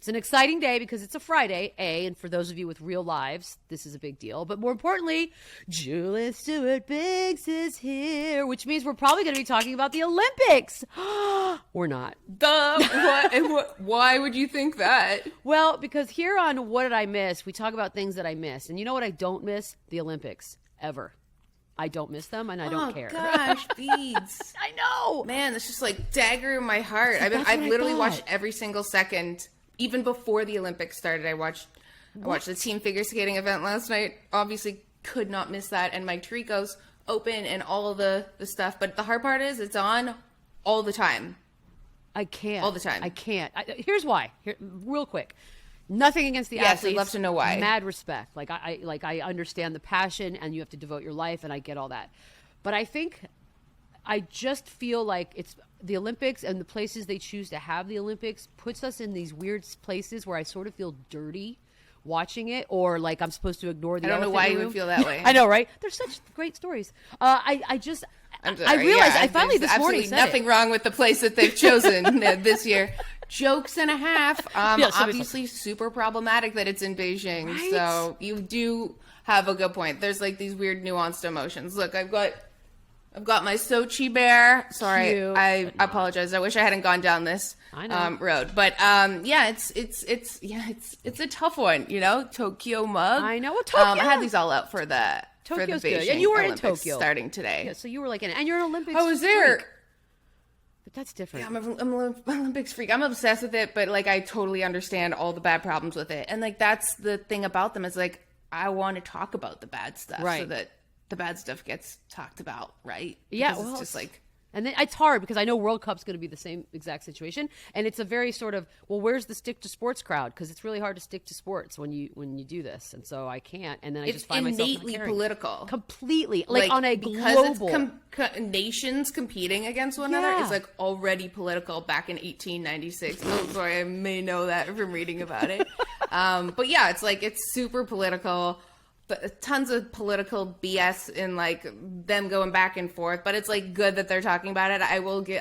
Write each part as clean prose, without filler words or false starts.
It's an exciting day because it's a Friday, and for those of you with real lives, this is a big deal. But more importantly, Julie Stewart Binks is here, which means we're probably going to be talking about the Olympics. We're not. What? Why would you think that? Well, because here on What Did I Miss, we talk about things that I missed. And you know what I don't miss? The Olympics. Ever. I don't miss them, and I don't care. Oh, gosh, Beads. I know. Man, it's just like dagger in my heart. I've literally watched every single second. Even before the Olympics started, I watched the team figure skating event last night. Obviously, could not miss that. And Mike Tirico's open and all of the stuff. But the hard part is it's on all the time. I can't. All the time. I can't. Here's why. Real quick. Nothing against the athletes. Yes, I'd love to know why. Mad respect. I understand the passion, and you have to devote your life, and I get all that. But I just feel like it's the Olympics and the places they choose to have the Olympics puts us in these weird places where I sort of feel dirty watching it, or like I'm supposed to ignore the. I don't know why you would feel that way. I know, right? They're such great stories. I realized I finally this morning said nothing wrong with the place that they've chosen this year. Jokes and a half. Obviously, super problematic that it's in Beijing. Right? So you do have a good point. There's like these weird nuanced emotions. Look, I've got my Sochi bear. Sorry, cute, I apologize. I wish I hadn't gone down this road. But it's a tough one. You know, Tokyo mug. I know. Tokyo. I had these all out for the Tokyo's Beijing good. And you were Olympics in Tokyo starting today. Yeah, so you were like and you're an Olympics. I was there. Freak. But that's different. Yeah, I'm an Olympics freak. I'm obsessed with it, but like I totally understand all the bad problems with it. And like that's the thing about them is like I want to talk about the bad stuff so that the bad stuff gets talked about, right? Yeah, because it's just like, and then it's hard because I know World Cup's going to be the same exact situation, and it's a very sort of where's the stick to sports crowd? Because it's really hard to stick to sports when you do this, and so I can't. And then I just find myself innately political, completely like on a because global it's nations competing against one another. It's like already political back in 1896. Oh, sorry, I may know that from reading about it, but yeah, it's like it's super political. But tons of political BS in like them going back and forth, but it's like good that they're talking about it. I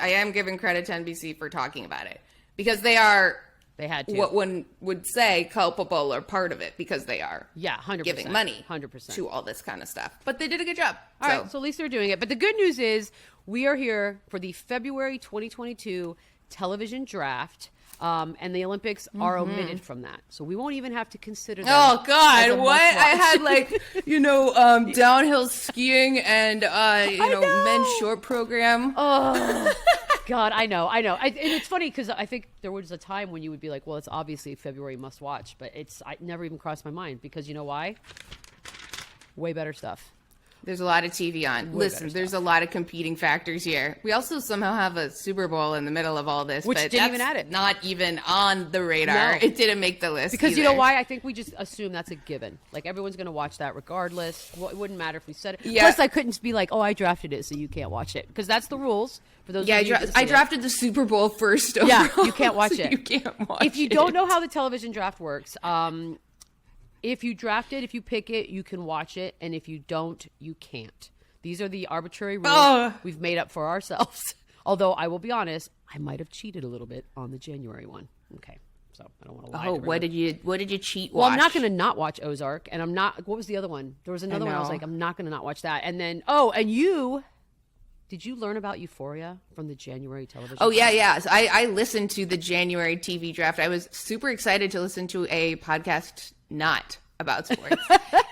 am giving credit to NBC for talking about it because they had to. What one would say culpable or part of it because they are 100% giving money 100% to all this kind of stuff. But they did a good job. All right, so at least they're doing it. But the good news is we are here for the February 2022 television draft. And the Olympics are omitted from that. So we won't even have to consider them. Oh, God, what? I had, like, downhill skiing and, men's short program. Oh, God, I know. And it's funny because I think there was a time when you would be like, well, it's obviously February must watch. But it never even crossed my mind because you know why? Way better stuff. There's a lot of TV on. Listen, there's a lot of competing factors here. We also somehow have a Super Bowl in the middle of all this. Which but didn't even add it. Not even on the radar. No. It didn't make the list Because either. you know why? I think we just assume that's a given. Like, everyone's going to watch that regardless. Well, it wouldn't matter if we said it. Yeah. Plus, I couldn't be like, oh, I drafted it, so you can't watch it. Because that's the rules. For those of you I drafted the Super Bowl first overall. Yeah, you can't watch so it. You can't watch it. If you don't know how the television draft works, if you draft it, if you pick it, you can watch it. And if you don't, you can't. These are the arbitrary rules we've made up for ourselves. Although I will be honest, I might have cheated a little bit on the January one. Okay, so I don't want to lie. Oh, what did you cheat watch? Well, I'm not going to not watch Ozark, and I'm not. What was the other one? There was another one. I was like, I'm not going to not watch that. And then, did you learn about Euphoria from the January television? Oh, yeah. So I listened to the January TV draft. I was super excited to listen to a podcast not about sports.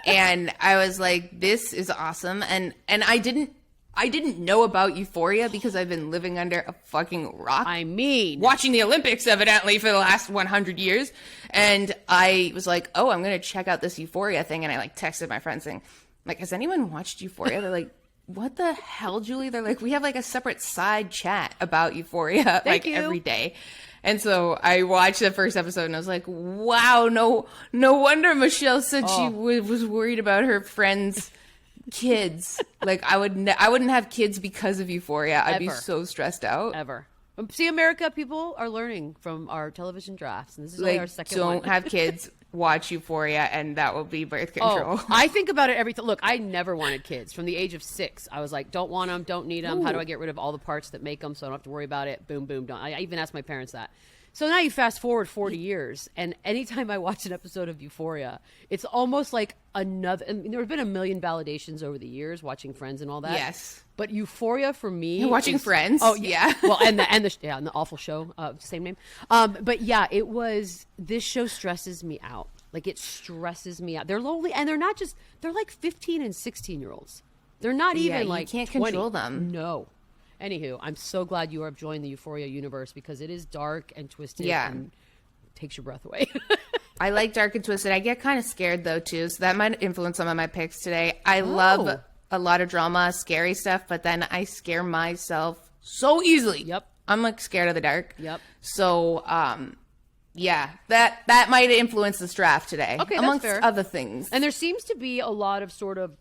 And I was like, this is awesome. And I didn't know about Euphoria because I've been living under a fucking rock. I mean, watching the Olympics evidently for the last 100 years. And I was like, oh, I'm going to check out this Euphoria thing. And I like texted my friends saying, like, has anyone watched Euphoria? They're like, what the hell, Julie? They're like, we have like a separate side chat about Euphoria every day. And so I watched the first episode and I was like, wow, no wonder Michelle said she was worried about her friends' kids. Like I wouldn't have kids because of Euphoria. I'd be so stressed out. Ever. See, America, people are learning from our television drafts. And this is only our second one. Don't have kids. Watch Euphoria, and that will be birth control. Oh, I think about it every time. Look, I never wanted kids. From the age of 6, I was like, don't want them, don't need them. Ooh. How do I get rid of all the parts that make them so I don't have to worry about it? Boom, boom, don't. I even asked my parents that. So now you fast forward 40 years, and anytime I watch an episode of Euphoria, it's almost like another. I mean, there have been a million validations over the years watching Friends and all that. Yes. But Euphoria for me, You're watching Friends. Oh yeah. Well, and the awful show, same name. But yeah, it was. This show stresses me out. Like it stresses me out. They're lonely, and they're not just. They're like 15 and 16-year-olds. They're not even you like can't 20. control them. No. Anywho, I'm so glad you have joined the Euphoria universe because it is dark and twisted and takes your breath away. I like Dark and Twisted. I get kind of scared though too, so that might influence some of my picks today. I love a lot of drama, scary stuff, but then I scare myself so easily. Yep. I'm like scared of the dark. Yep. So, yeah, that might influence this draft today. Okay, that's amongst fair. other things. And there seems to be a lot of sort of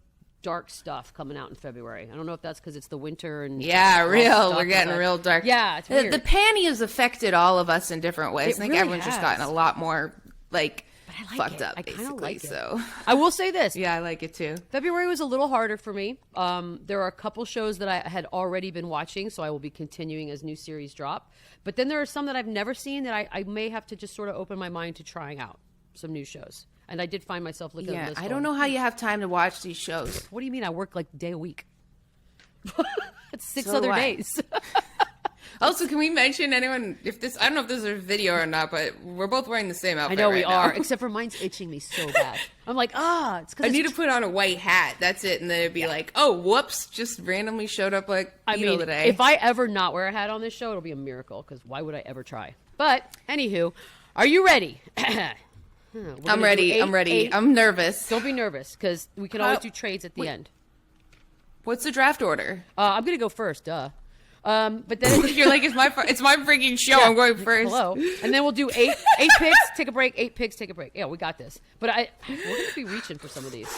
dark stuff coming out in February. I don't know if that's because it's the winter and we're getting real dark. Yeah, it's weird. The panty has affected all of us in different ways. It I think really everyone's just has. gotten a lot more like I like fucked it. up. I kinda Basically, like it. so I will say this. yeah, I like it too. February was a little harder for me. There are a couple shows that I had already been watching, so I will be continuing as new series drop. But then there are some that I've never seen that I may have to just sort of open my mind to trying out some new shows. And I did find myself looking at Yeah, this. I don't know how you have time to watch these shows. What do you mean? I work like a day a week. It's 6 So other do I. days. Also, can we mention anyone if this? I don't know if this is a video or not, but we're both wearing the same I outfit. know right we now. are, except for mine's itching me so bad. I'm like, it's because I need to put on a white hat. That's it, and then it'd be like, oh, whoops, just randomly showed up like Beadle today. If I ever not wear a hat on this show, it'll be a miracle. Because why would I ever try? But anywho, are you ready? I'm ready. I'm ready. I'm nervous. Don't be nervous, because we can always do trades at the end. What's the draft order? I'm gonna go first, duh. But then You're like, it's my freaking show. Yeah. I'm going first. Hello, and then we'll do eight picks, take a break. 8 picks, take a break. Yeah, we got this. But we're gonna be reaching for some of these.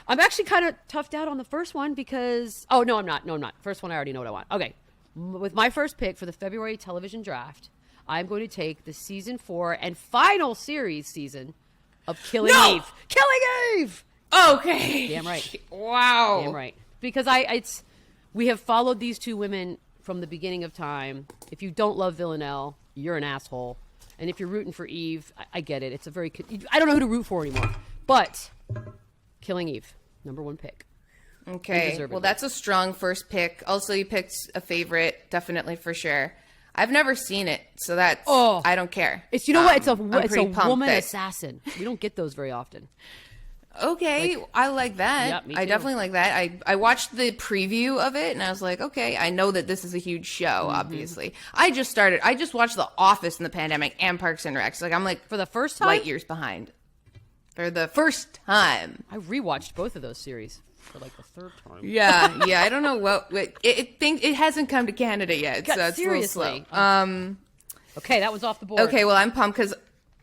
I'm actually kind of toughed out on the first one because no, I'm not. First one, I already know what I want. Okay, with my first pick for the February television draft, I'm going to take the season 4 and final series season of Killing Eve. Killing Eve. Okay. Damn right. Wow. Damn right. Because we have followed these two women from the beginning of time. If you don't love Villanelle, you're an asshole. And if you're rooting for Eve, I get it. It's a very, I don't know who to root for anymore. But Killing Eve, number 1 pick. Okay. Well, that's a strong first pick. Also, you picked a favorite, definitely for sure. I've never seen it, so that's I don't care. It's what? It's a pumped woman that- assassin. We don't get those very often. Okay, I like that. Yeah, me I too. definitely like that. I watched the preview of it and I was like, okay, I know that this is a huge show, Mm-hmm. obviously. I just watched The Office in the pandemic and Parks and Recs. Like, I'm like For the first time, light years behind. For the first time. I rewatched both of those series for like the 3rd time. Yeah, I don't know what it hasn't come to Canada yet, God, so it's seriously. a little slow. Okay, that was off the board. Okay, well, I'm pumped because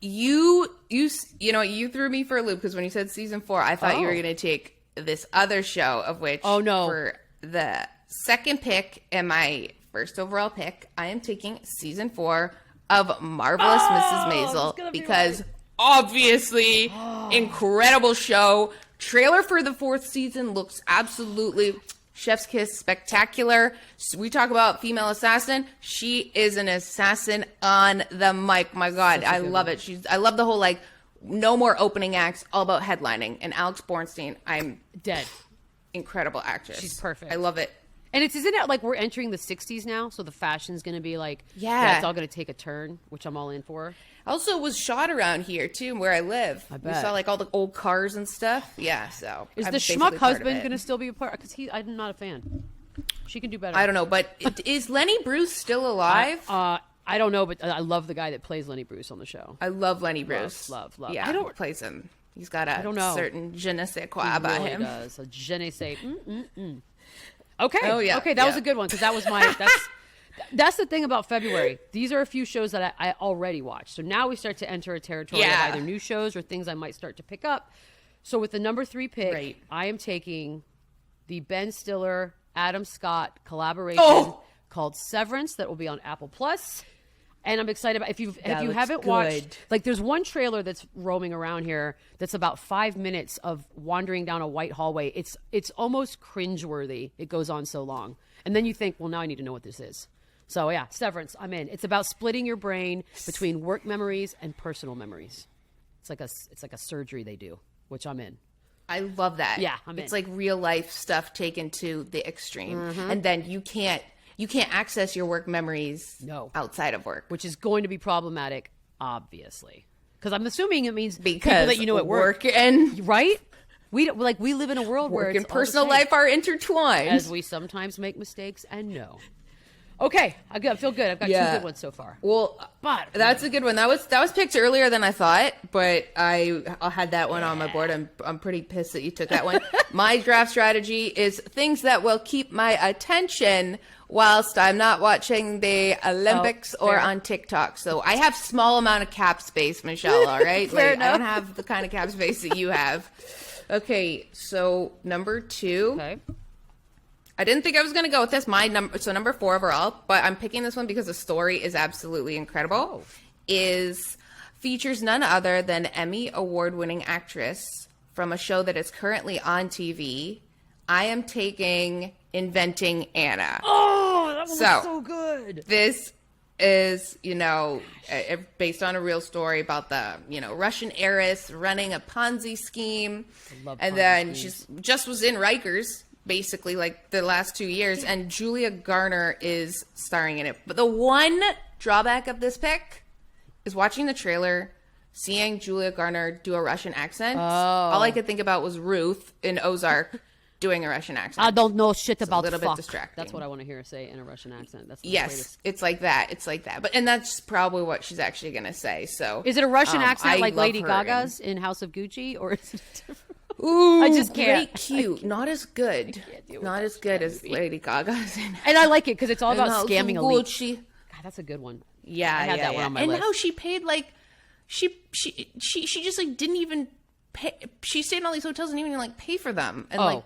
you threw me for a loop because when you said season 4, I thought you were going to take this other show, of which for the second pick and my first overall pick, I am taking season 4 of Marvelous Mrs. Maisel because obviously incredible show. Trailer for the 4th season looks absolutely chef's kiss spectacular. So we talk about female assassin. She is an assassin on the mic. My God, I love it. I love the whole like no more opening acts, all about headlining. And Alex Bornstein, I'm Dead. Incredible actress. She's perfect. I love it. And isn't it like we're entering the 60s now? So the fashion's going to be like, Yeah. it's all going to take a turn, which I'm all in for. Also was shot around here too, where I live. I We bet. saw like all the old cars and stuff. Yeah, so Is I'm the basically schmuck part of husband it. going to still be a part? Because I'm not a fan. She can do better. I don't know, but is Lenny Bruce still alive? I don't know, but I love the guy that plays Lenny Bruce on the show. I love Lenny Bruce. Love. Yeah, I don't plays him. He's got a don't know. certain je ne sais quoi He about really him. does. A je ne sais. Okay. Oh, yeah, Okay, that was yeah. a good one because that was my. That's the thing about February. These are a few shows that I already watched. So now we start to enter a territory Yeah. of either new shows or things I might start to pick up. So with the number 3 pick, Right. I am taking the Ben Stiller, Adam Scott collaboration called Severance that will be on Apple Plus. And I'm excited about if you looks haven't good. watched, like there's one trailer that's roaming around here that's about 5 minutes of wandering down a white hallway. It's almost cringeworthy. It goes on so long, and then you think, well, now I need to know what this is. So yeah, Severance, I'm in. It's about splitting your brain between work memories and personal memories. It's like a surgery they do, which I'm in. I love that. Yeah, I'm in. It's like real life stuff taken to the extreme, and then you can't access your work memories outside of work, which is going to be problematic, obviously, because I'm assuming it means because people that you know at work and right. We live in a world where work and personal life are intertwined, as we sometimes make mistakes and no. Okay, I feel good. I've got 2 good ones so far. Well, but that's a good one. That was picked earlier than I thought, but I had that one on my board. I'm pretty pissed that you took that one. My draft strategy is things that will keep my attention whilst I'm not watching the Olympics or on TikTok. So I have small amount of cap space, Michelle. All right, Fair enough. I don't have the kind of cap space that you have. Okay, so number 2. Okay. I didn't think I was going to go with this. Number 4 overall, but I'm picking this one because the story is absolutely incredible. Features none other than Emmy award-winning actress from a show that is currently on TV. I am taking Inventing Anna. Oh, that one was so good. This is, based on a real story about the, Russian heiress running a Ponzi scheme. And then she just was in Rikers, basically, like the last 2 years, and Julia Garner is starring in it. But the one drawback of this pick is watching the trailer, seeing Julia Garner do a Russian accent. All I could think about was Ruth in Ozark doing a Russian accent. I don't know shit about a little fuck. bit distracting. That's what I want to hear her say in a Russian accent. That's the yes, greatest. it's like that. It's like that. And that's probably what she's actually going to say. So is it a Russian accent like Lady Gaga's in House of Gucci, or is it different? Ooh, I just can't. Great, cute. Not as good. Not as good as Lady Gaga's in. And I like it because it's all about scamming a lead. God, that's a good one. Yeah, I had that one on my list. list. And now she paid she just didn't even pay. She stayed in all these hotels and even pay for them. And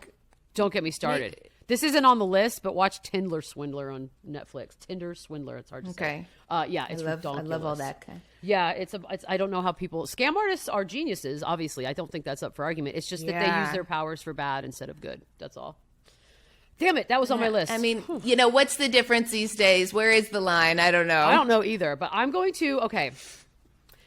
don't get me started. This isn't on the list, but watch Tinder Swindler on Netflix. Tinder Swindler. It's hard to say. Yeah, it's ridiculous. I love all that kind. Yeah, it's I don't know how scam artists are geniuses. Obviously, I don't think that's up for argument. It's just that they use their powers for bad instead of good. That's all. Damn it, that was on my list. I mean, what's the difference these days? Where is the line? I don't know. I don't know either, but I'm going to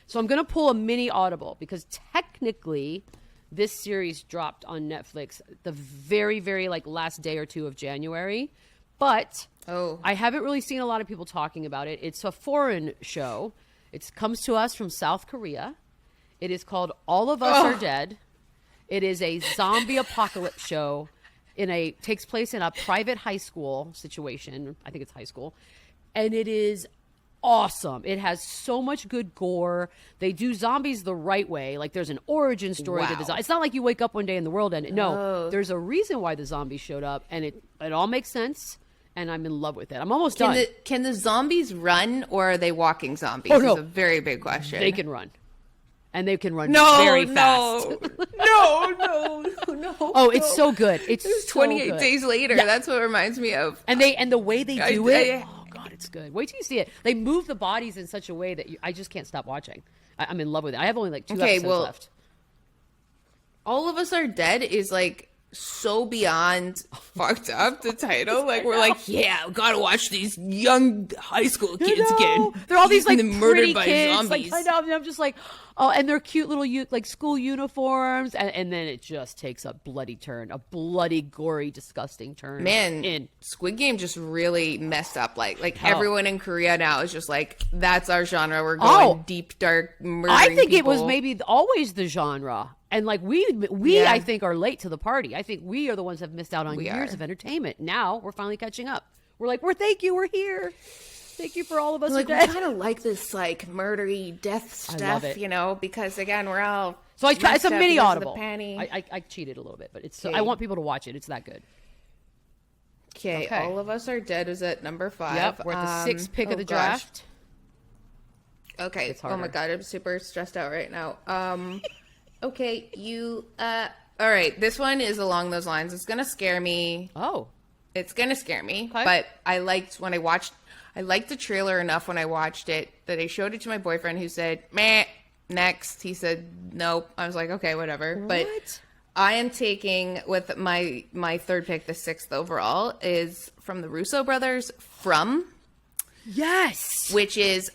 So I'm going to pull a mini audible because technically this series dropped on Netflix the very, very last day or 2 of January. But I haven't really seen a lot of people talking about it. It's a foreign show. It comes to us from South Korea. It is called All of Us Are Dead. It is a zombie apocalypse show. Takes place in a private high school situation. I think it's high school. And it is awesome. It has so much good gore. They do zombies the right way. There's an origin story to the zombie. It's not like you wake up one day and the world ended. No, there's a reason why the zombies showed up, and it all makes sense. And I'm in love with it. I'm almost done. Can the zombies run, or are they walking zombies? Oh, no. It's a very big question. They can run. And they can run very fast. No. Oh, it's so good. It's 28 days later. Yeah. That's what it reminds me of. And the way they do it. Oh God, it's good. Wait till you see it. They move the bodies in such a way that I just can't stop watching. I'm in love with it. I have only 2 episodes left. All of Us Are Dead is so beyond fucked up, the title. We're gotta watch these young high school kids get they're all these murdered by kids. zombies. I know, and I'm just and they're cute little school uniforms, and then it just takes a bloody turn, a bloody, gory, disgusting turn. Man, Squid Game just really messed up. Everyone in Korea now is just that's our genre. We're going deep, dark, murdering I think people. It was maybe always the genre. And we I think are late to the party. I think we are the ones that have missed out on years of entertainment. Now we're finally catching up. We're thank you, we're here. Thank you for All of Us Are Dead. We kind of like this murdery death stuff, because again we're all so it's a mini audible. I cheated a little bit, but I want people to watch it. It's that good. Okay, All of Us Are Dead is at number 5. Yep, we're at the 6th pick of the draft. Okay. Oh my God, I'm super stressed out right now. Okay, all right, this one is along those lines. It's going to scare me. Oh. It's going to scare me, but I liked the trailer enough when I watched it that I showed it to my boyfriend who said, meh, next. He said, nope. I was like, okay, whatever. What? But I am taking with my 3rd pick, the 6th overall, is from the Russo brothers, From. Yes. which is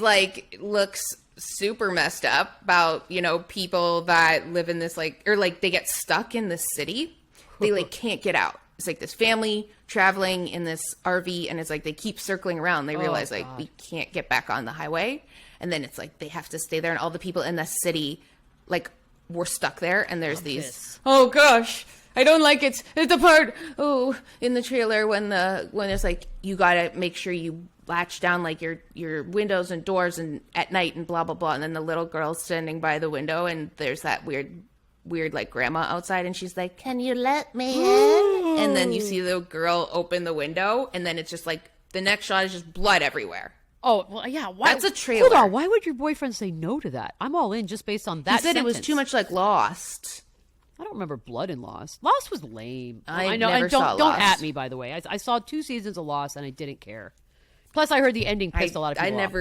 like looks super messed up about, you know, people that live in this like, or like they get stuck in this city. They like can't get out. It's like this family traveling in this RV, and it's like they keep circling around. They realize like we can't get back on the highway, and then it's like they have to stay there, and all the people in the city like we're stuck there, and there's these oh gosh, I don't like it. It's the part in the trailer when it's like you gotta make sure you latch down like your windows and doors and at night and blah blah blah, and then the little girl's standing by the window, and there's that weird like grandma outside, and she's like, "Can you let me in?" And then you see the girl open the window, and then it's just like the next shot is just blood everywhere. Oh, well, yeah. Why, that's a trailer. Hold on. Why would your boyfriend say no to that? I'm all in just based on that. He said sentence. It was too much like Lost. I don't remember blood in Lost. Lost was lame. I know. Never and don't Lost. at me, by the way. I saw 2 seasons of Lost, and I didn't care. Plus, I heard the ending pissed a lot of people off.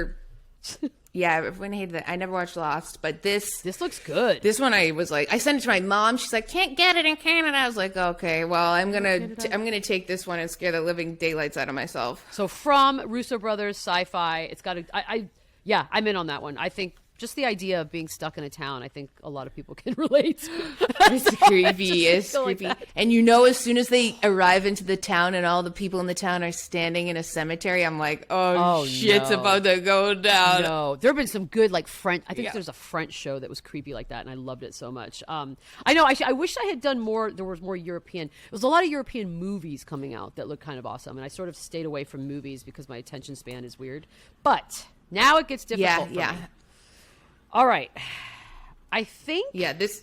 Yeah, everyone hated it. I never watched Lost, but this looks good. This one I was like, I sent it to my mom. She's like, can't get it in Canada. I was like, okay, well, I'm gonna take this one and scare the living daylights out of myself. So from Russo Brothers, sci-fi. It's got a. I'm in on that one. I think just the idea of being stuck in a town, I think a lot of people can relate. It's creepy. It's creepy. Like, and you know, as soon as they arrive into the town and all the people in the town are standing in a cemetery, I'm like, oh shit's about to go down. No, there have been some good like French. I think there's a French show that was creepy like that, and I loved it so much. I know. I wish I had done more. There was more European. There was a lot of European movies coming out that looked kind of awesome, and I sort of stayed away from movies because my attention span is weird. But now it gets difficult. For me. All right. I think... Yeah, this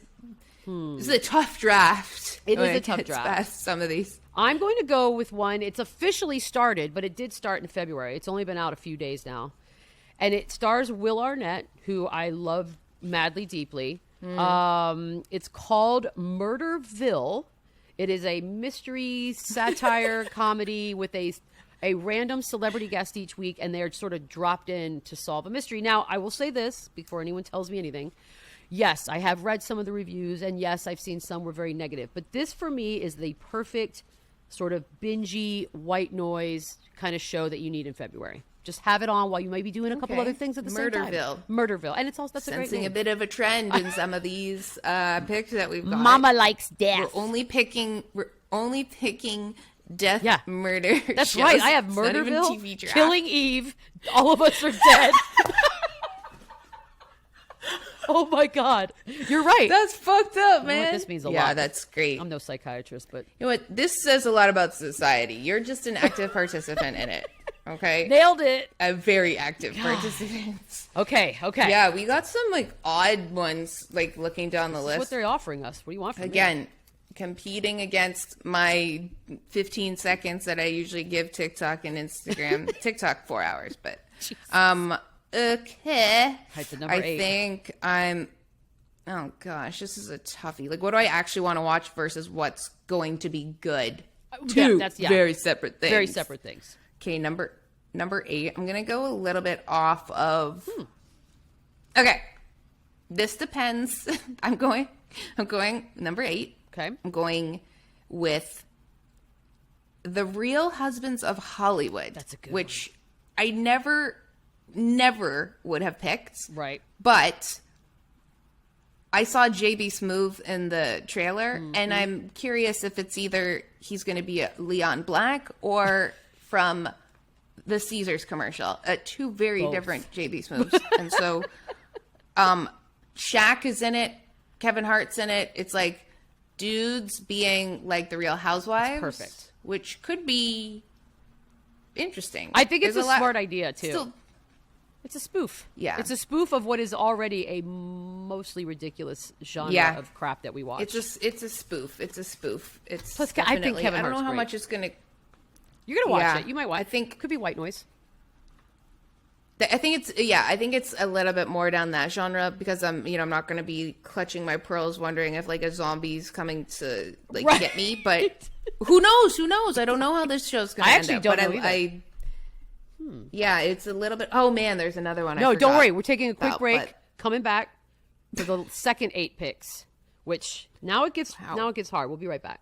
is a tough draft. It is a tough draft. Past some of these. I'm going to go with one. It's officially started, but it did start in February. It's only been out a few days now. And it stars Will Arnett, who I love madly, deeply. It's called Murderville. It is a mystery satire comedy with a random celebrity guest each week, and they're sort of dropped in to solve a mystery. Now, I will say this before anyone tells me anything. Yes, I have read some of the reviews, and yes, I've seen some were very negative. But this, for me, is the perfect sort of bingey, white noise kind of show that you need in February. Just have it on while you might be doing a couple other things at the same time. Murderville. And it's also, that's a great name. Sensing a bit of a trend in some of these picks that we've got. Mama likes death. We're only picking death, murder. That's shows. right. I have Murderville, Killing Eve. All of us are dead. Oh my God. You're right. That's fucked up, man. You know what, this means a lot. Yeah, that's great. I'm no psychiatrist, but you know what? This says a lot about society. You're just an active participant in it. Okay. Nailed it. A very active participant. Okay. Yeah, we got some like odd ones, like looking down the list. What they're offering us. What do you want from me? Competing against my 15 seconds that I usually give TikTok and Instagram. TikTok 4 hours, but okay. I think I'm. Oh gosh, this is a toughie. Like, what do I actually want to watch versus what's going to be good? Two very separate things. Very separate things. Okay, number 8. I'm gonna go a little bit off of. Okay, this depends. I'm going number 8. Okay. I'm going with The Real Husbands of Hollywood. That's a good which one. I never would have picked. Right. But I saw JB Smoove in the trailer, and I'm curious if it's either he's going to be a Leon Black or from the Caesars commercial. 2 very different JB Smooves. And so Shaq is in it. Kevin Hart's in it. It's like dudes being like the Real Housewives. That's perfect. Which could be interesting. I think it's a smart idea, too. It's a spoof. Yeah. It's a spoof of what is already a mostly ridiculous genre of crap that we watch. It's a spoof. It's plus, I think Kevin Hart's I don't know how great. much it's going to... You're going to watch it. You might watch it. I think... Could be white noise. I think it's a little bit more down that genre because I'm not going to be clutching my pearls wondering if like a zombie's coming to like get me, but who knows? I don't know how this show's going to end up. I actually don't know either. Yeah, it's a little bit. Oh man, there's another one. No, don't worry. We're taking a quick break. Coming back for the second 8 picks, which now it gets hard. We'll be right back.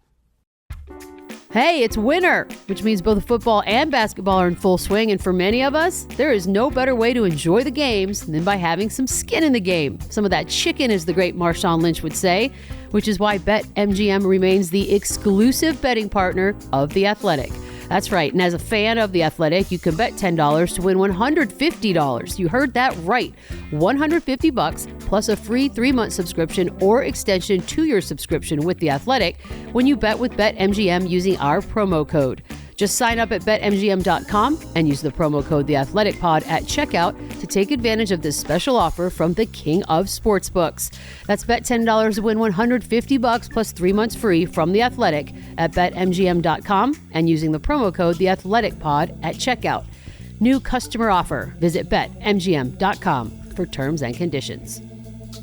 Hey, it's winter, which means both football and basketball are in full swing, and for many of us, there is no better way to enjoy the games than by having some skin in the game. Some of that chicken, as the great Marshawn Lynch would say, which is why BetMGM remains the exclusive betting partner of The Athletic. That's right, and as a fan of The Athletic, you can bet $10 to win $150. You heard that right, $150 plus a free 3-month subscription or extension to your subscription with The Athletic when you bet with BetMGM using our promo code. Just sign up at BetMGM.com and use the promo code TheAthleticPod at checkout to take advantage of this special offer from the king of sportsbooks. That's bet $10 to win $150 plus 3 months free from The Athletic at BetMGM.com and using the promo code TheAthleticPod at checkout. New customer offer. Visit BetMGM.com for terms and conditions.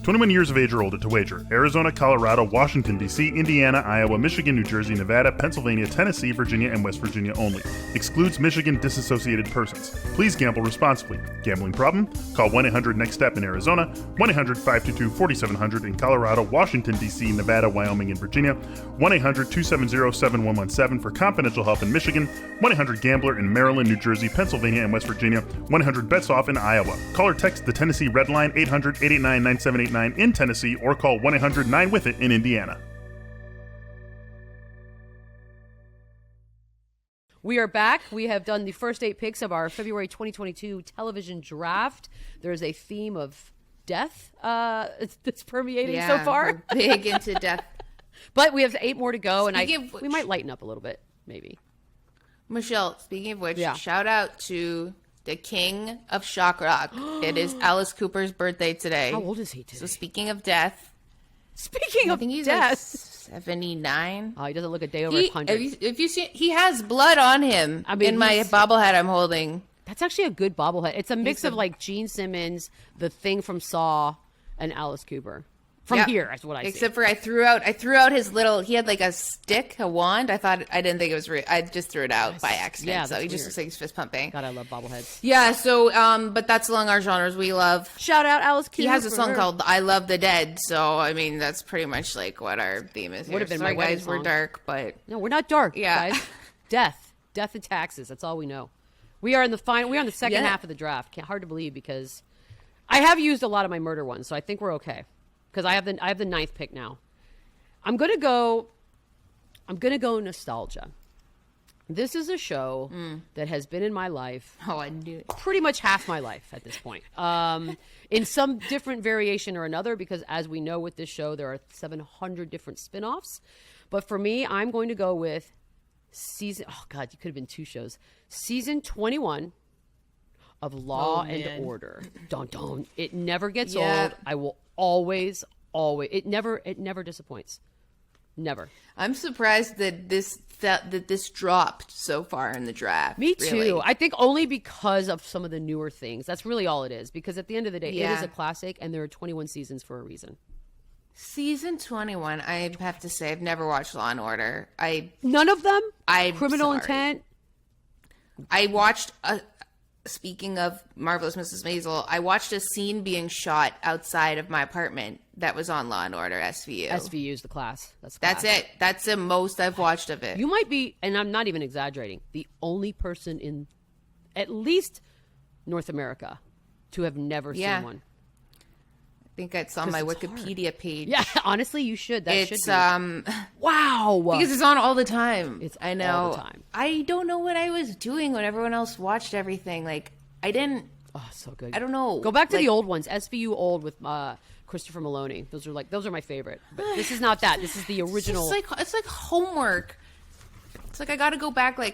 21 years of age or older to wager. Arizona, Colorado, Washington, D.C., Indiana, Iowa, Michigan, New Jersey, Nevada, Pennsylvania, Tennessee, Virginia, and West Virginia only. Excludes Michigan disassociated persons. Please gamble responsibly. Gambling problem? Call 1-800-NEXT-STEP in Arizona, 1-800-522-4700 in Colorado, Washington, D.C., Nevada, Wyoming, and Virginia, 1-800-270-7117 for confidential help in Michigan, 1-800-GAMBLER in Maryland, New Jersey, Pennsylvania, and West Virginia, 1-800-BETS-OFF in Iowa. Call or text the Tennessee Red Line 800-889-9789 in Tennessee or call 1-800-9-WITH-IT in Indiana. We are back. We have done the first 8 picks of our February 2022 television draft. There is a theme of death that's permeating so far. We're big into death. But we have 8 more to go, and we which, might lighten up a little bit, maybe. Michelle, speaking of which, shout out to the king of shock rock. It is Alice Cooper's birthday today. How old is he today? So speaking of death. Speaking of I think he's death. like 79. Oh, he doesn't look a day over 100. If you see, he has blood on him in my bobblehead I'm holding. That's actually a good bobblehead. It's a mix of like Gene Simmons, the Thing from Saw, and Alice Cooper. From here, that's what I see. Except for I threw out his little, he had like a stick, a wand. I didn't think it was real. I just threw it out by accident. Yeah, so he just looks like he's fist pumping. God, I love bobbleheads. Yeah, so, but that's along our genres we love. Shout out Alice Cooper. He has a song called I Love the Dead. So, I mean, that's pretty much like what our theme is. Would have been Sorry, my guys, song. we're dark, but. No, we're not dark, Yeah. guys. Death and taxes. That's all we know. We are in the second half of the draft. Hard to believe because I have used a lot of my murder ones, so I think we're okay. Because I have the 9th pick now. I'm gonna go nostalgia. This is a show that has been in my life. Oh, I knew it. Pretty much half my life at this point. In some different variation or another, because as we know with this show, there are 700 different spin-offs. But for me, I'm going to go with season 21 of Law and Order. Dun dun. It never gets old. I will always it never disappoints. Never. I'm surprised that this dropped so far in the draft. Me too. Really. I think only because of some of the newer things. That's really all it is. Because at the end of the day, it is a classic, and there are 21 seasons for a reason. Season 21, I have to say, I've never watched Law and Order. None of them? Criminal Intent? I watched speaking of Marvelous Mrs. Maisel, I watched a scene being shot outside of my apartment that was on Law and Order SVU. SVU is the class. That's it. That's the most I've watched of it. You might be, and I'm not even exaggerating, the only person in at least North America to have never seen one. I think it's on my Wikipedia page. Yeah, honestly, you should. That should be. Wow. Because it's on all the time. I know. All the time. I don't know what I was doing when everyone else watched everything. Like, I didn't. Oh, so good. I don't know. Go back to the old ones. SVU old with Christopher Maloney. Those are my favorite. But this is not that. This is the original. It's like homework. It's like I got to go back to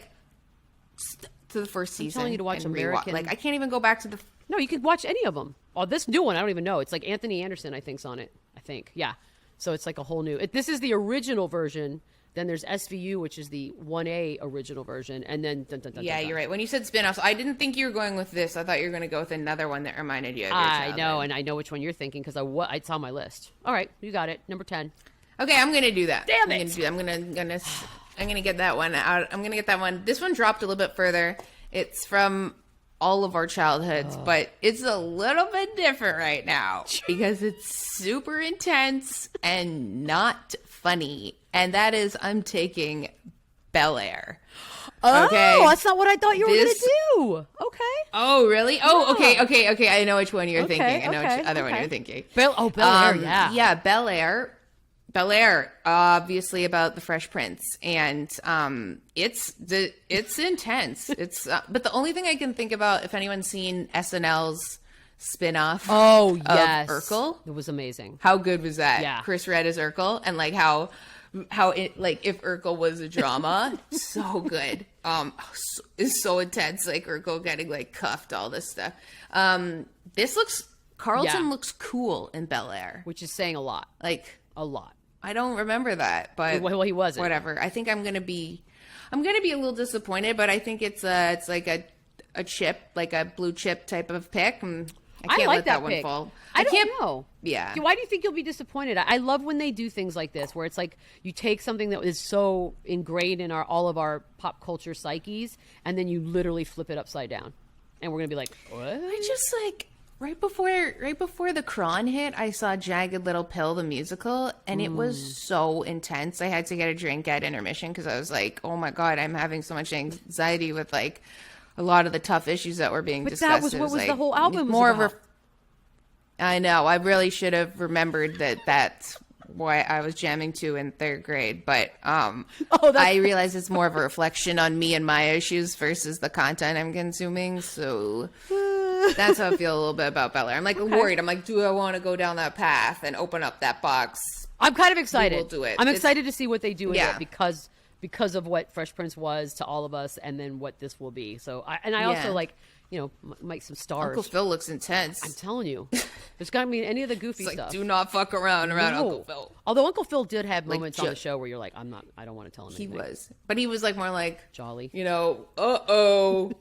the first season. I'm telling you to watch American. Like, I can't even go back to the. No, you can watch any of them. Oh, this new one, I don't even know. It's like Anthony Anderson, I think's on it. I think, yeah. So it's like a whole new. This is the original version. Then there's SVU, which is the 1A original version, and then. You're right. When you said spin-offs, I didn't think you were going with this. I thought you were going to go with another one that reminded you of your childhood. I know, and I know which one you're thinking because it's on my list. All right, you got it. Number 10. Okay, I'm going to do that. Damn it! I'm going to get that one out. I'm going to get that one. This one dropped a little bit further. It's from all of our childhoods, but it's a little bit different right now because it's super intense and not funny. And that is, I'm taking Bel Air. Oh, Okay. that's not what I thought you were going This- to do. Okay. Oh, really? Oh, Yeah. okay. I know which one you're Okay, thinking. I know okay, which other one okay. you're thinking. Bel Air, yeah. Yeah, Bel Air. Bel Air, obviously about the Fresh Prince, and it's intense. It's but the only thing I can think about, if anyone's seen SNL's spin-off Oh, of yes. Urkel, It was amazing. how good was that? Yeah. Chris Red as Urkel, and like how it, like, if Urkel was a drama, so good. It's so intense, like Urkel getting like cuffed, all this stuff. Carlton Yeah. looks cool in Bel Air. Which is saying a lot. Like, A lot. I don't remember that, but Well, he wasn't. Whatever. I think I'm gonna be a little disappointed, but I think it's like a chip, like a blue chip type of pick. And I can't like let that one pick. fall. I don't can't know. Yeah. Why do you think you'll be disappointed? I love when they do things like this, where it's like you take something that is so ingrained in all of our pop culture psyches, and then you literally flip it upside down, and we're gonna be like, what? I just like right before the Cron hit, I saw Jagged Little Pill the musical, and it was so intense. I had to get a drink at intermission because I was like, oh my god, I'm having so much anxiety with like a lot of the tough issues that were being But discussed. that was It what was like, the whole album was more about. of a I know. I really should have remembered that that's what I was jamming to in third grade. But I realize it's more of a reflection on me and my issues versus the content I'm consuming. So that's how I feel a little bit about Bel Air. I'm like worried. I'm like, do I want to go down that path and open up that box? I'm kind of excited. We will do it. I'm It's- excited to see what they do with Yeah. it because of what Fresh Prince was to all of us, and then what this will be. So I also like, Mike some stars. Uncle Phil looks intense. I'm telling you, there's got to be any of the goofy It's like, stuff. do not fuck around No. Uncle Phil. Although Uncle Phil did have Like, moments on the show where you're like, I don't want to tell him He anything. was. But he was like more like, Jolly. oh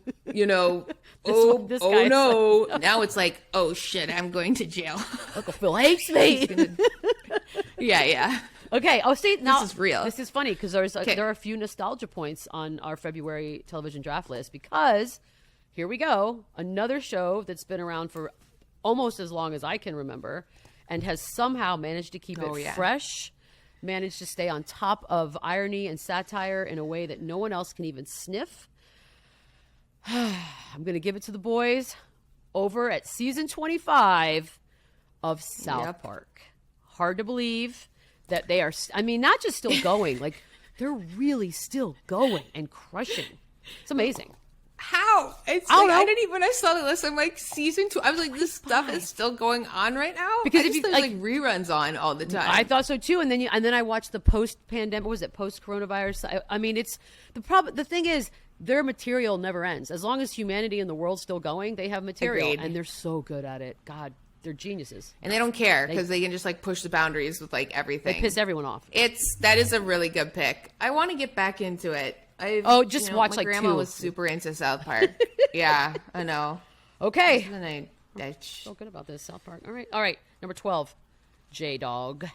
This guy no. Now it's like, oh shit, I'm going to jail. Uncle Phil hates me. Yeah. Okay. Oh, see, now is real. This is funny because there are a few nostalgia points on our February television draft list, because here we go, another show that's been around for almost as long as I can remember, and has somehow managed to keep it fresh, managed to stay on top of irony and satire in a way that no one else can even sniff. I'm going to give it to the boys over at season 25 of South Park. Hard to believe that they are, not just still going, like they're really still going and crushing. It's amazing. How? It's I don't like, know. I didn't even, when I saw the list, I'm like, season 2. I was like, this stuff is still going on right now? Because I if just you, there's like- like reruns on all the time. I thought so too, and then I watched the post-pandemic. What was it, post-coronavirus? It's the problem. The thing is, their material never ends. As long as humanity and the world's still going, they have material, Agreed. and they're so good at it. God, they're geniuses. and they don't care because they can just like push the boundaries with like everything. They piss everyone off. That is a really good pick. I want to get back into it. Just watch my like grandma 2. was super into South Park. Yeah, I know. Okay. And I So good about this South Park. All right. Number 12, J-Dog.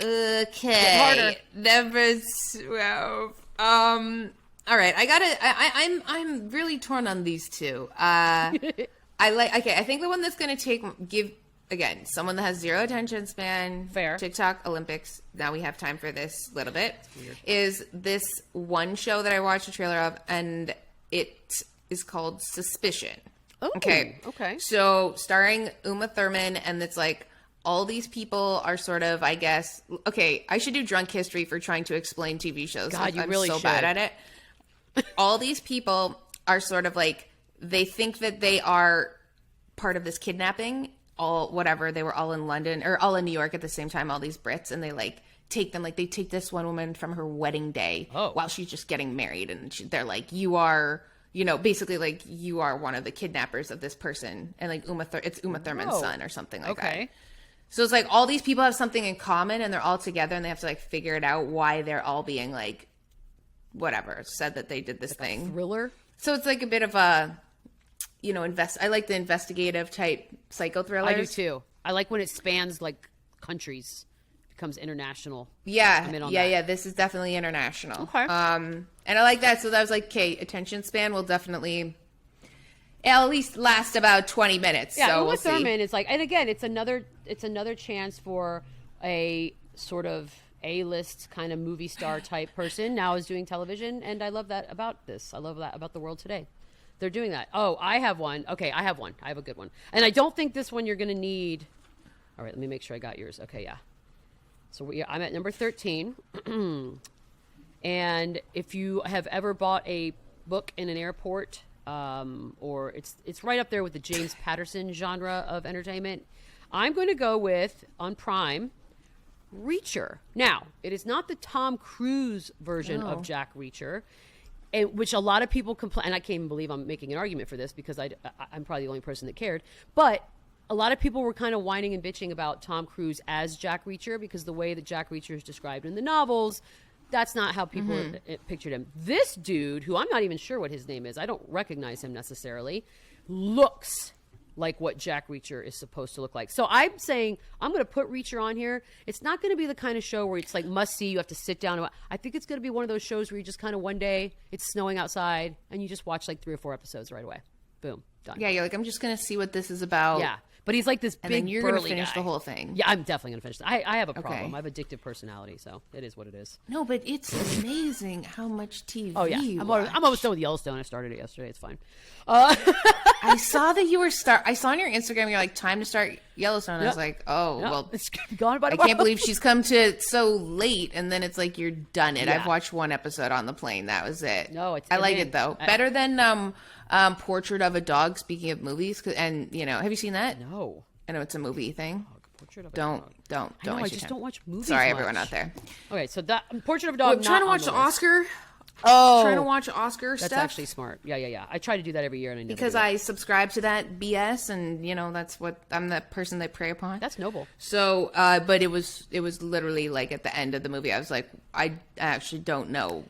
Okay. harder. Number 12. All right. I'm really torn on these two. I think the one that's going to give, again, someone that has zero attention span. Fair. TikTok, Olympics. Now we have time for this little bit. Is this one show that I watched a trailer of, and it is called Suspicion. Oh, Okay. So starring Uma Thurman, and it's like all these people are sort of, I guess. Okay, I should do drunk history for trying to explain TV shows. God, you I'm really so should. bad at it. All these people are sort of like, they think that they are part of this kidnapping. They were all in London or all in New York at the same time. All these Brits, and they like take them. Like they take this one woman from her wedding day while she's just getting married, and they're like, you are. Basically, like, you are one of the kidnappers of this person. And, like, it's Uma Thurman's son or something like that. So it's like all these people have something in common, and they're all together, and they have to, like, figure it out why they're all being, like, whatever, said that they did this thing. thriller. So it's, like, a bit of a, I like the investigative type psycho thrillers. I do, too. I like when it spans, like, countries. Becomes international. Yeah, I'm in on yeah, that. yeah. This is definitely international. Okay. And I like that. So that was like, okay, attention span will definitely at least last about 20 minutes. Yeah, so Uma we'll see. Thurman is like, and again, it's another chance for a sort of A-list kind of movie star type person now is doing television, and I love that about this. I love that about the world today. They're doing that. Oh, I have one. Okay, I have one. I have a good one. And I don't think this one you're going to need. All right, let me make sure I got yours. Okay, yeah. So I'm at number 13. And if you have ever bought a book in an airport, or it's right up there with the James Patterson genre of entertainment, I'm going to go with, on Prime, Reacher. Now, it is not the Tom Cruise version of Jack Reacher, which a lot of people complain, and I can't even believe I'm making an argument for this because I'm probably the only person that cared, but a lot of people were kind of whining and bitching about Tom Cruise as Jack Reacher because the way that Jack Reacher is described in the novels, that's not how people pictured him. This dude, who I'm not even sure what his name is, I don't recognize him necessarily, looks like what Jack Reacher is supposed to look like. So I'm saying I'm going to put Reacher on here. It's not going to be the kind of show where it's like must see, you have to sit down. I think it's going to be one of those shows where you just kind of one day, it's snowing outside, and you just watch like 3 or 4 episodes right away. Boom, done. Yeah, you're like, I'm just going to see what this is about. Yeah. But he's like this big, and then you're going to finish guy. the whole thing. Yeah, I'm definitely going to finish it. I have a problem. Okay. I have addictive personality, so it is what it is. No, but it's amazing how much TV Oh, yeah. you I'm watch. almost done with Yellowstone. I started it yesterday. It's fine. I saw that you were I saw on your Instagram, you're like, time to start Yellowstone. I was like, oh, well, it's gone by I can't believe she's come to it so late, and then it's like you're done it. Yeah. I've watched 1 episode on the plane. That was it. No, I like it though. Better than Portrait of a Dog. Speaking of movies, and have you seen that? No. I know it's a movie thing. Portrait of a Don't. I know, I waste just your time. don't watch movies. Sorry, much. everyone out there. Okay, so that Portrait of a Dog. I'm trying to not watch on the the list. Oscar. Oh, Trying to watch Oscar that's stuff. actually smart. Yeah. I try to do that every year, and I never Because do that. I subscribe to that BS, and that's what I'm the person they prey upon. That's noble. So, but it was literally like at the end of the movie, I was like, I actually don't know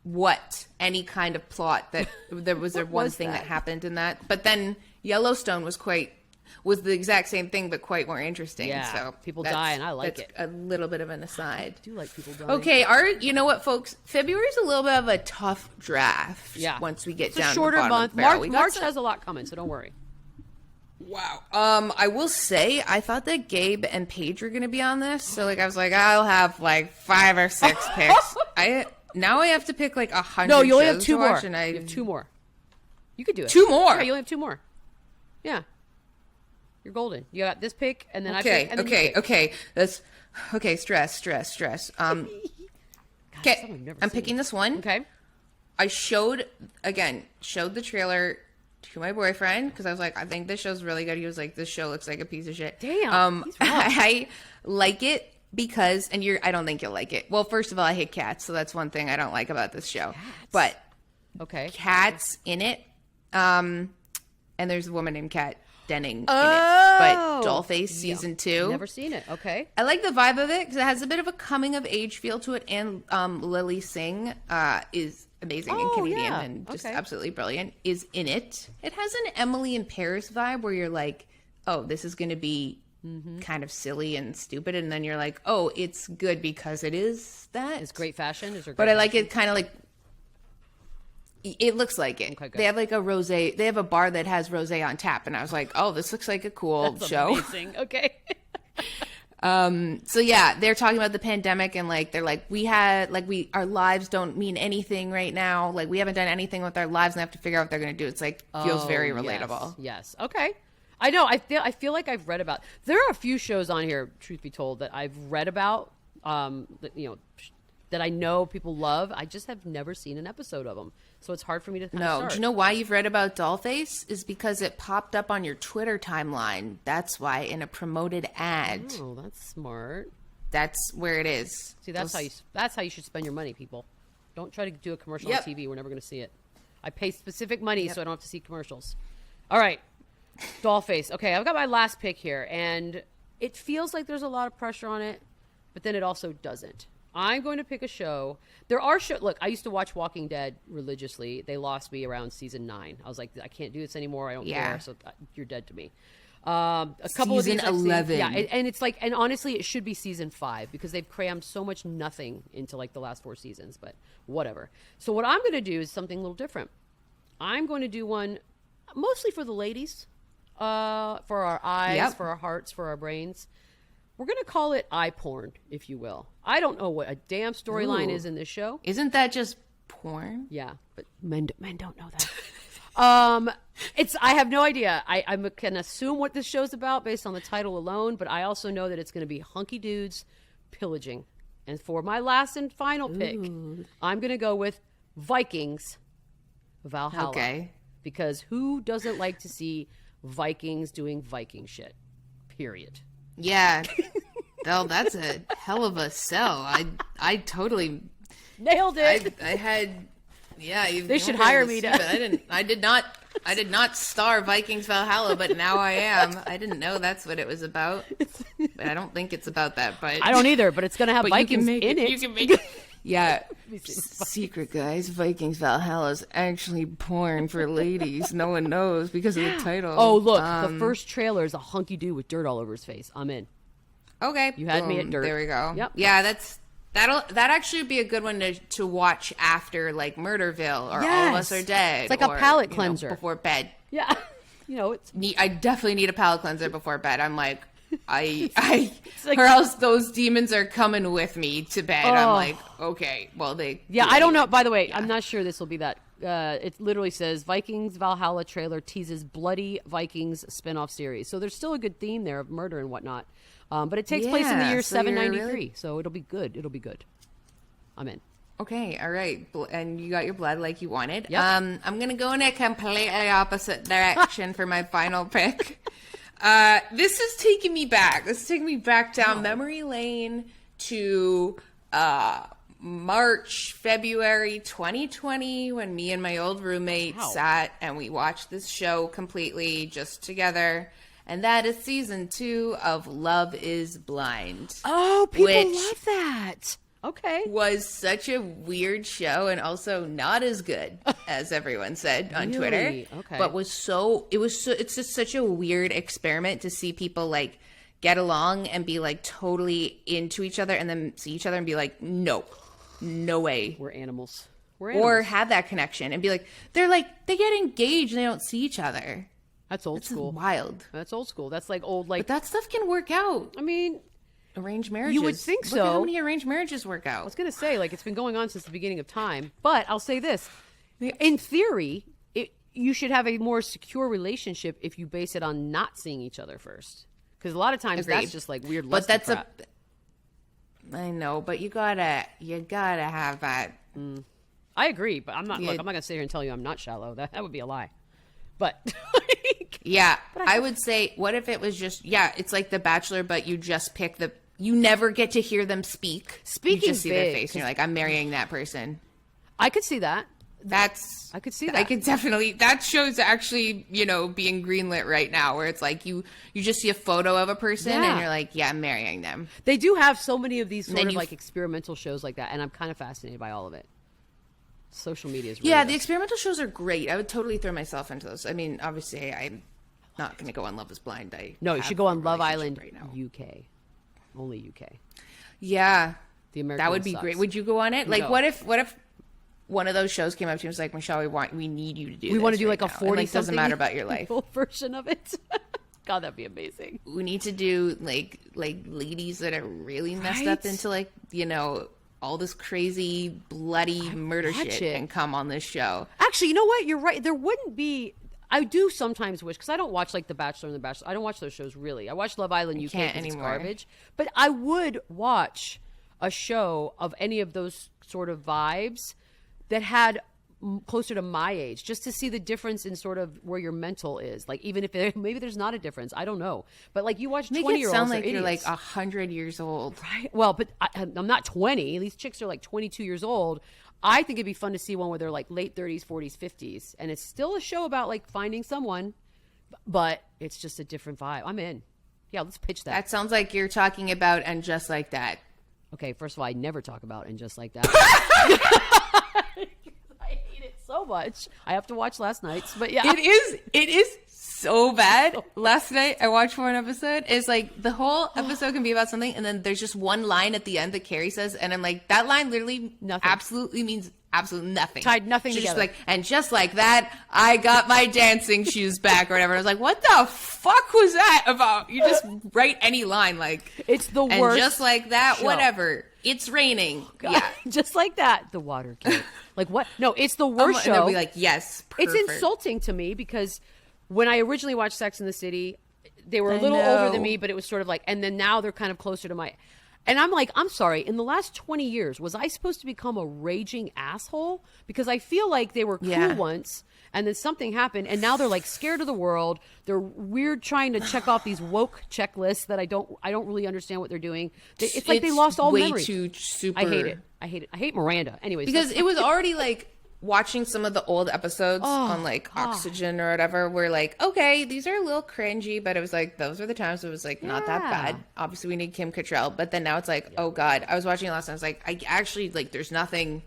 what any kind of plot that there was there one was thing that? that happened in that. But then Yellowstone was the exact same thing, but quite more interesting. Yeah, so people die, and I like that's it. A little bit of an aside. I do like people dying. Okay, you know what, folks? February's a little bit of a tough draft. Yeah. Once we get It's down a shorter to the bottom month. of the barrel. March has a lot coming, so don't worry. Wow. I will say, I thought that Gabe and Paige were going to be on this. So, I was like, I'll have, 5 or 6 picks. Now I have to pick, 100 No, you only have shows 2 to more. watch, and You have 2 more. You could do it. 2 more? Yeah, you only have 2 more. Yeah. You're golden. You got this pick, and then I Okay, pick, and then you pick. okay. Stress. God, Okay, something I've never I'm seen. picking this one. Okay. I showed the trailer to my boyfriend because I was like, I think this show's really good. He was like, this show looks like a piece of shit. Damn, he's rough. I like it because, I don't think you'll like it. Well, first of all, I hate cats, so that's one thing I don't like about this show. But Okay. cats in it, and there's a woman named Kat Denning in it. But Dollface season 2. Never seen it. Okay. I like the vibe of it because it has a bit of a coming of age feel to it, and Lily Singh is amazing and Canadian yeah. and just Okay. absolutely brilliant. Is in it. It has an Emily in Paris vibe where you're like, oh, this is going to be kind of silly and stupid, and then you're like, oh, it's good because it is that. It's great fashion. Is there But great I like fashion? it kind of like. It looks like it. Okay, good. They have a rosé. They have a bar that has rosé on tap, and I was like, "Oh, this looks like a cool That's show." amazing. Okay. So yeah, they're talking about the pandemic, and they're like, our lives don't mean anything right now. We haven't done anything with our lives, and they have to figure out what they're going to do. It's feels very relatable. Yes. Okay. I know. I feel like I've read about. There are a few shows on here, truth be told, that I've read about. That I know people love. I just have never seen an episode of them, so it's hard for me to. No, do you know why you've read about Dollface? Is because it popped up on your Twitter timeline. That's why, in a promoted ad. Oh, that's smart. That's where it is. See, that's how you should spend your money, people. Don't try to do a commercial Yep. on TV. We're never going to see it. I pay specific money so I don't have to see commercials. All right, Dollface. Okay, I've got my last pick here, and it feels like there's a lot of pressure on it, but then it also doesn't. I'm going to pick a show. There are shows. Look, I used to watch Walking Dead religiously. They lost me around season 9. I was like, I can't do this anymore. I don't care. So you're dead to me. A couple Season of these I've seen. 11. Yeah, and it's and honestly, it should be season 5 because they've crammed so much nothing into the last 4 seasons. But whatever. So what I'm going to do is something a little different. I'm going to do one mostly for the ladies, for our eyes, for our hearts, for our brains. we're going to call it eye porn, if you will. I don't know what a damn storyline Ooh. is in this show. Isn't that just porn? Yeah, but men don't know that. I have no idea. I can assume what this show's about based on the title alone, but I also know that it's going to be hunky dudes pillaging. And for my last and final pick, I'm going to go with Vikings Valhalla. Okay. Because who doesn't like to see Vikings doing Viking shit? Period. Yeah. Well, that's a hell of a sell. I totally Nailed it. I had. Yeah, They should hire me to. I did not star Vikings Valhalla, but now I am. I didn't know that's what it was about. But I don't think it's about that. But I don't either. But it's gonna have Vikings in it. You can make it. Yeah. Secret, guys. Vikings Valhalla is actually porn for ladies. No one knows because of the title. Oh, look, the first trailer is a hunky dude with dirt all over his face. I'm in. Okay, You had me at dirt. There we go. Yep. Yeah, that actually would be a good one to watch after like Murderville or All of Us Are Dead. It's like a palate cleanser before bed. Yeah, it's I definitely need a palate cleanser before bed. I'm like, like- or else those demons are coming with me to bed. I'm like, okay, well they. Yeah, I don't know. By the way, I'm not sure this will be that. It literally says Vikings Valhalla trailer teases bloody Vikings spinoff series. So there's still a good theme there of murder and whatnot. But it takes place in the year 793, so it'll be good. It'll be good. I'm in. Okay, all right, and you got your blood like you wanted. Yep. I'm gonna go in a completely opposite direction for my final pick. This is taking me back. This is taking me back down memory lane to March, February 2020, when me and my old roommate sat and we watched this show completely just together. And that is season 2 of Love is Blind. Oh, people love that. Okay. Was such a weird show and also not as good as everyone said on Twitter. Okay. But it's just such a weird experiment to see people like get along and be like totally into each other and then see each other and be like, no way. We're animals. Or have that connection and be like, they get engaged and they don't see each other. That's old school. Wild. That's old school. That's like old, like. But that stuff can work out. I mean, arranged marriages. You would think Look at how so. many arranged marriages work out. I was going to say, like, it's been going on since the beginning of time. But I'll say this. In theory, you should have a more secure relationship if you base it on not seeing each other first. Because a lot of times that's just like weird lust. But that's I know, but you gotta have that. I agree, but I'm not. Look, I'm not gonna sit here and tell you I'm not shallow. That would be a lie. But yeah, I would say, what if it was just it's like The Bachelor, but you just pick you never get to hear them speak. Speaking you just see their big, face, and you're like, I'm marrying that person. I could see that. I could see that. I could definitely. That show's actually, being greenlit right now, where it's like you just see a photo of a person and you're like, yeah, I'm marrying them. They do have so many of these sort of you like experimental shows like that, and I'm kind of fascinated by all of it. Social media is really the experimental shows are great. I would totally throw myself into those. I mean, obviously, I'm not going to go on Love Is Blind. No, you should go on Love Island right now. UK, only UK. Yeah, the American that would be sucks. great. Would you go on it? Like, No. what if one of those shows came up to you and was like, Michelle, we need you to do. We want to this do right like a now. 40 And, like, doesn't matter about your life. version of it. God, that'd be amazing. We need to do like ladies that are really messed up into like all this crazy bloody murder shit and come on this show. Actually, you know what? You're right. There wouldn't be. I do sometimes wish, because I don't watch like The Bachelor and The Bachelor. I don't watch those shows really. I watch Love Island UK can't because it's anymore. garbage. But I would watch a show of any of those sort of vibes that had closer to my age, just to see the difference in sort of where your mental is. Like, even if maybe there's not a difference, I don't know. But like, you watch 20-year-olds, sound like you're like 100 years old, right? Well, but I'm not 20. These chicks are like 22 years old. I think it'd be fun to see one where they're like late 30s, 40s, 50s, and it's still a show about like finding someone, but it's just a different vibe. I'm in. Yeah, let's pitch that. That sounds like you're talking about And Just Like That. Okay, first of all, I never talk about And Just Like That. I hate it so much. I have to watch last night's, but yeah. It is so bad. Last night I watched one episode. It's like the whole episode can be about something, and then there's just one line at the end that Carrie says, and I'm like, that line literally Nothing. absolutely means absolutely nothing. Tied nothing She's together. just like, and just like that, I got my dancing shoes back or whatever. I was like, what the fuck was that about? You just write any line like, It's the and worst. just like that, show. whatever. It's raining. Yeah. Just like that. The water kid. Like what? No, it's the worst show. And they'll be like, yes, perfect. It's insulting to me because when I originally watched Sex in the City, they were a I little older know. than me, but it was sort of like, and then now they're kind of closer to my, and I'm like, I'm sorry, in the last 20 years, was I supposed to become a raging asshole? Because I feel like they were cool Yeah. once, and then something happened, and now they're like scared of the world. They're weird trying to check off these woke checklists that I don't really understand what they're doing. It's like they lost all way memory. too super. I hate it. I hate Miranda. Anyways, Because that's- it was already like watching some of the old episodes on like Oxygen or whatever, were like, okay, these are a little cringy, but it was like, those were the times it was like not that Yeah. bad. Obviously we need Kim Cattrall, but then now it's like, oh God, I was watching it last night. I was like, I actually like, there's nothing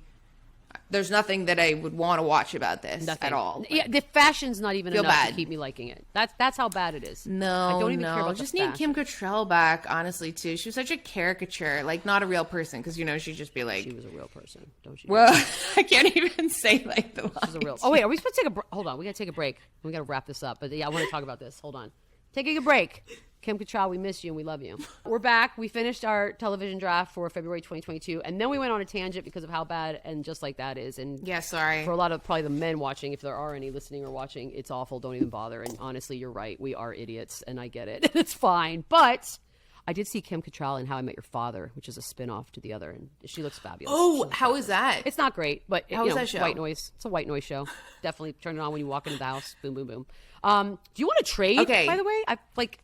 that I would want to watch about this at all. Yeah, the fashion's not even Feel enough bad. to keep me liking it. That's how bad it is. No, I don't even care about just the need fashion. Kim Cattrall back, honestly, too. She was such a caricature, like not a real person, because she'd just be like, She was a real person, don't you? well, I can't even say like the She's a real. lines. Oh wait, are we supposed to take a? Hold on, we gotta take a break. We gotta wrap this up. But yeah, I want to talk about this. Hold on, taking a break. Kim Cattrall, we miss you and we love you. We're back. We finished our television draft for February 2022, and then we went on a tangent because of how bad and just like that is. And Yeah, sorry. for a lot of probably the men watching, if there are any listening or watching, it's awful. Don't even bother. And honestly, you're right. We are idiots, and I get it. It's fine. But I did see Kim Cattrall in How I Met Your Father, which is a spin-off to the other, and she looks fabulous. Oh, how is that? It's not great, but How is that show? White noise. It's a white noise show. Definitely turn it on when you walk into the house. Boom, boom, boom. Do you want to trade? Okay. By the way, I feel like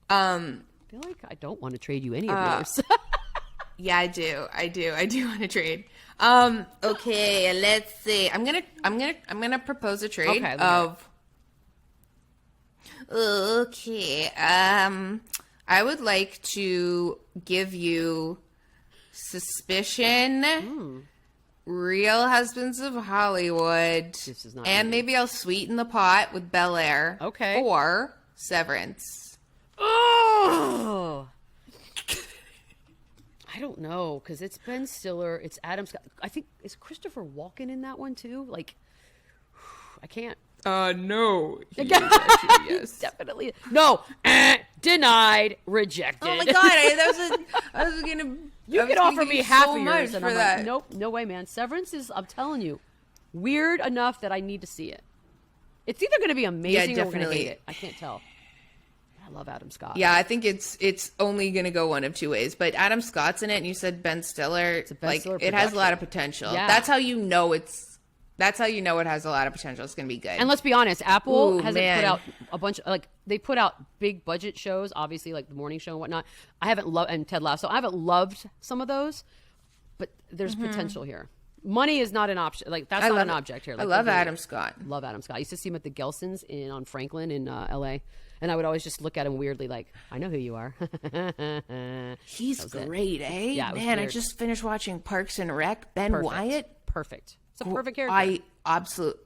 I don't want to trade you any of yours. Yeah, I do want to trade. Okay, let's see. I'm gonna propose a trade Okay, of. Okay, I would like to give you Suspicion, Real Husbands of Hollywood, This is not and me. maybe I'll sweeten the pot with Bel Air. Okay. Or Severance. Oh, I don't know because it's Ben Stiller. It's Adam Scott. I think is Christopher Walken in that one too. Like, I can't. No. Yes, definitely no. Denied. Rejected. Oh my God! I was gonna. You I could was offer gonna me give half so of much yours, and for I'm that. like, nope, no way, man. Severance is, I'm telling you, weird enough that I need to see it. It's either going to be amazing or we're going to definitely. hate it. I can't tell. I love Adam Scott. Yeah, I think it's only gonna go one of two ways. But Adam Scott's in it, and you said Ben Stiller. a Ben Stiller it has a lot of production. potential. Yeah. That's how you know it's. That's how you know it has a lot of potential. It's gonna be good. And let's be honest, Apple Ooh, hasn't man. put out a bunch of, like, they put out big budget shows, obviously, like the morning show and whatnot. I haven't loved, and Ted Lasso, I haven't loved some of those, but there's potential here. Money is not an option. Like, that's not an object here. I Like, love they're doing Adam it. Scott. Love Adam Scott. I used to see him at the Gelsons on Franklin in LA, and I would always just look at him weirdly, like, I know who you are. He's great, eh? Yeah, it was man, I weird. just finished watching Parks and Rec. Ben Perfect. Wyatt. Perfect. It's a perfect character. I absolutely.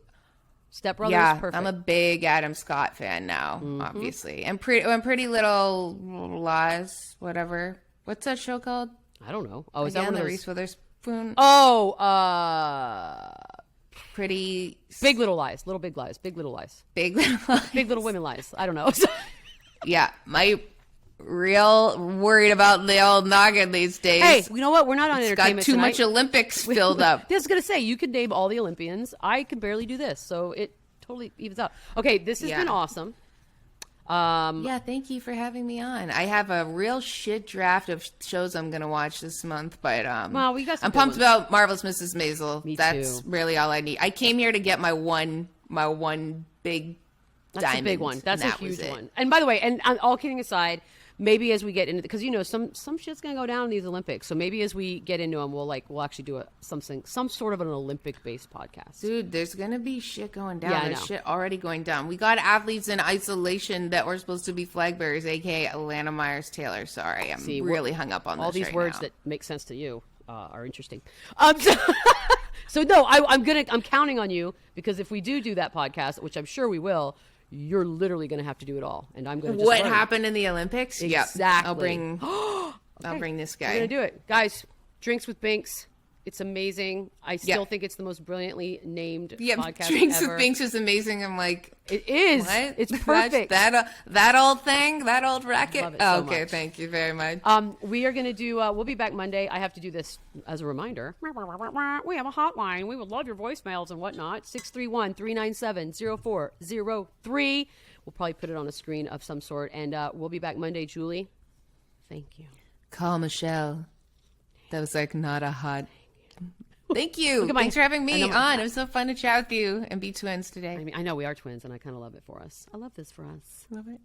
Step Brothers. Yeah, Perfect. I'm a big Adam Scott fan now, obviously. And Pretty Little Lies, whatever. What's that show called? I don't know. Oh, is that Again, one of the those? Reese Witherspoon. Oh, Pretty Big Little Lies. Little Big Lies. Big Little Lies. Big Little Lies. Big Little Women Lies. I don't know. Yeah, my real worried about the old noggin these days. Hey, you know what? We're not on It's got entertainment too tonight. much Olympics filled up. This is going to say, you can name all the Olympians. I can barely do this. So it totally evens out. Okay, this has Yeah. been awesome. Yeah, thank you for having me on. I have a real shit draft of shows I'm going to watch this month, but Well, we got some I'm good pumped ones. about Marvelous Mrs. Maisel. Me That's too. really all I need. I came here to get my one big That's diamond. a big one. That's and a that was huge it. one. And by the way, and all kidding aside, maybe as we get into, because some shit's gonna go down in these Olympics. So maybe as we get into them, we'll actually do some sort of an Olympic based podcast. Dude, there's gonna be shit going down. Yeah, I There's know. shit already going down. We got athletes in isolation that were supposed to be flag bearers, aka Alana Myers Taylor. Sorry, I'm See, really hung up on all this these right words now. that make sense to you are interesting. So no, I'm counting on you, because if we do that podcast, which I'm sure we will, you're literally going to have to do it all, and I'm going to just What learn. happened in the Olympics? Yep. Exactly. I'll bring this guy. We're going to do it, guys. Drinks with Binks It's amazing. I still think it's the most brilliantly named podcast Drinks ever. with Binks is amazing. I'm like, It is. what? It's perfect. That old thing, that old racket. Love it so Okay, much. thank you very much. We are going to do, we'll be back Monday. I have to do this as a reminder. We have a hotline. We would love your voicemails and whatnot. 631-397-0403. We'll probably put it on a screen of some sort. And we'll be back Monday, Julie. Thank you. Call Michelle. That was like not a hot. Thank you. Look at my- Thanks for having me I know. on. It was so fun to chat with you and be twins today. I mean, I know we are twins, and I kind of love it for us. I love this for us. Love it.